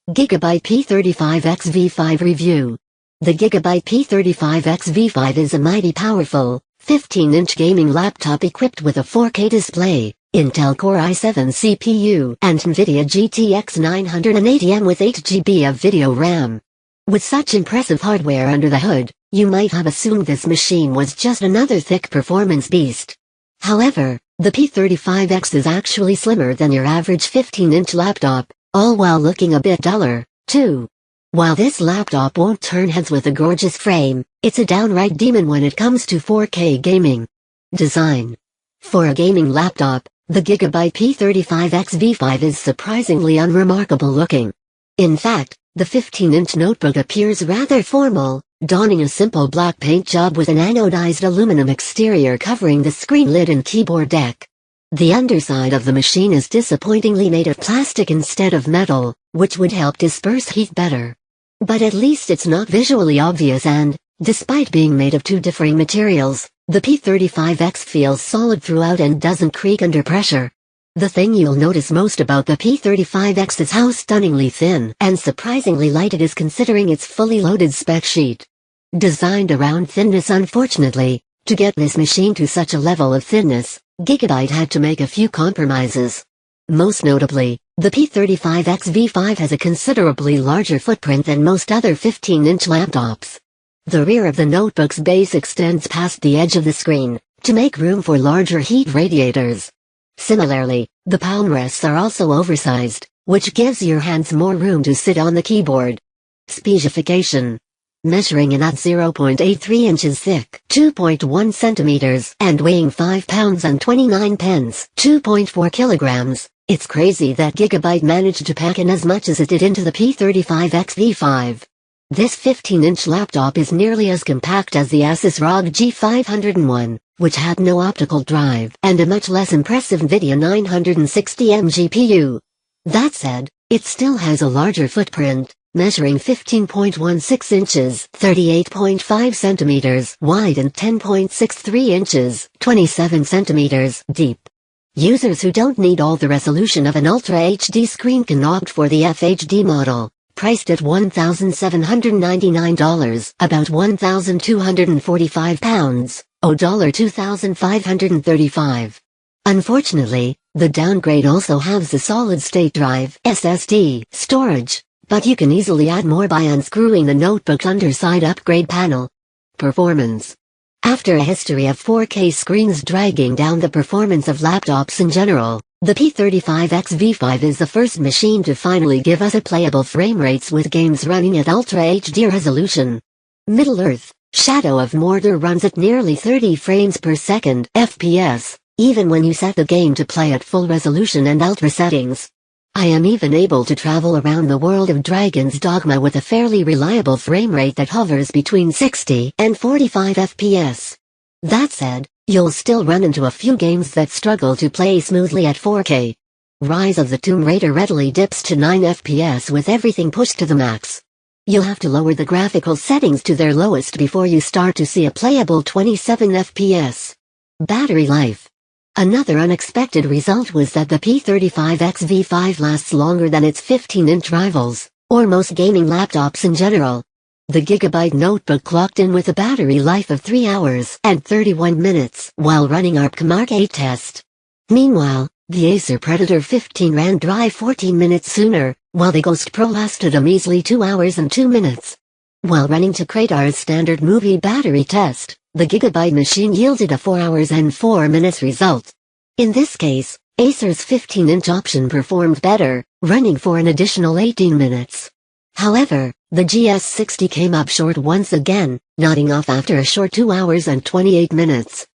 Gigabyte P35X V5 Review. The Gigabyte P35X V5 is a mighty powerful, 15-inch gaming laptop equipped with a 4K display, Intel Core i7 CPU, and NVIDIA GTX 980M with 8GB of video RAM. With such impressive hardware under the hood, you might have assumed this machine was just another thick performance beast. However, the P35X is actually slimmer than your average 15-inch laptop, all while looking a bit duller, too. While this laptop won't turn heads with a gorgeous frame, it's a downright demon when it comes to 4K gaming. Design. For a gaming laptop, the Gigabyte P35X V5 is surprisingly unremarkable looking. In fact, the 15-inch notebook appears rather formal, donning a simple black paint job with an anodized aluminum exterior covering the screen lid and keyboard deck. The underside of the machine is disappointingly made of plastic instead of metal, which would help disperse heat better. But at least it's not visually obvious and, despite being made of two differing materials, the P35X feels solid throughout and doesn't creak under pressure. The thing you'll notice most about the P35X is how stunningly thin and surprisingly light it is considering its fully loaded spec sheet. Designed around thinness unfortunately, to get this machine to such a level of thinness, Gigabyte had to make a few compromises. Most notably, the P35X V5 has a considerably larger footprint than most other 15-inch laptops. The rear of the notebook's base extends past the edge of the screen, to make room for larger heat radiators. Similarly, the palm rests are also oversized, which gives your hands more room to sit on the keyboard. Specification. Measuring in at 0.83 inches thick, 2.1 centimeters, and weighing 5 pounds and 29 pence, 2.4 kilograms, it's crazy that Gigabyte managed to pack in as much as it did into the P35X V5. This 15-inch laptop is nearly as compact as the Asus ROG G501, which had no optical drive and a much less impressive NVIDIA 960M GPU. That said, it still has a larger footprint, measuring 15.16 inches, 38.5 centimeters wide and 10.63 inches, 27 centimeters deep. Users who don't need all the resolution of an Ultra HD screen can opt for the FHD model, priced at $1,799, about £1,245, $2,535. Unfortunately, the downgrade also has a solid-state drive (SSD) storage, but you can easily add more by unscrewing the notebook's underside upgrade panel. Performance. After a history of 4K screens dragging down the performance of laptops in general, the P35X V5 is the first machine to finally give us a playable frame rates with games running at Ultra HD resolution. Middle-earth, Shadow of Mordor runs at nearly 30 frames per second (FPS), even when you set the game to play at full resolution and ultra settings. I am even able to travel around the world of Dragon's Dogma with a fairly reliable frame rate that hovers between 60 and 45 FPS. That said, you'll still run into a few games that struggle to play smoothly at 4K. Rise of the Tomb Raider readily dips to 9 FPS with everything pushed to the max. You'll have to lower the graphical settings to their lowest before you start to see a playable 27 FPS. Battery life. Another unexpected result was that the P35X V5 lasts longer than its 15-inch rivals, or most gaming laptops in general. The Gigabyte notebook clocked in with a battery life of 3 hours and 31 minutes while running our Mark 8 test. Meanwhile, the Acer Predator 15 ran dry 14 minutes sooner, while the Ghost Pro lasted a measly 2 hours and 2 minutes. While running to Kratar's standard movie battery test, the Gigabyte machine yielded a 4 hours and 4 minutes result. In this case, Acer's 15-inch option performed better, running for an additional 18 minutes. However, the GS60 came up short once again, nodding off after a short 2 hours and 28 minutes.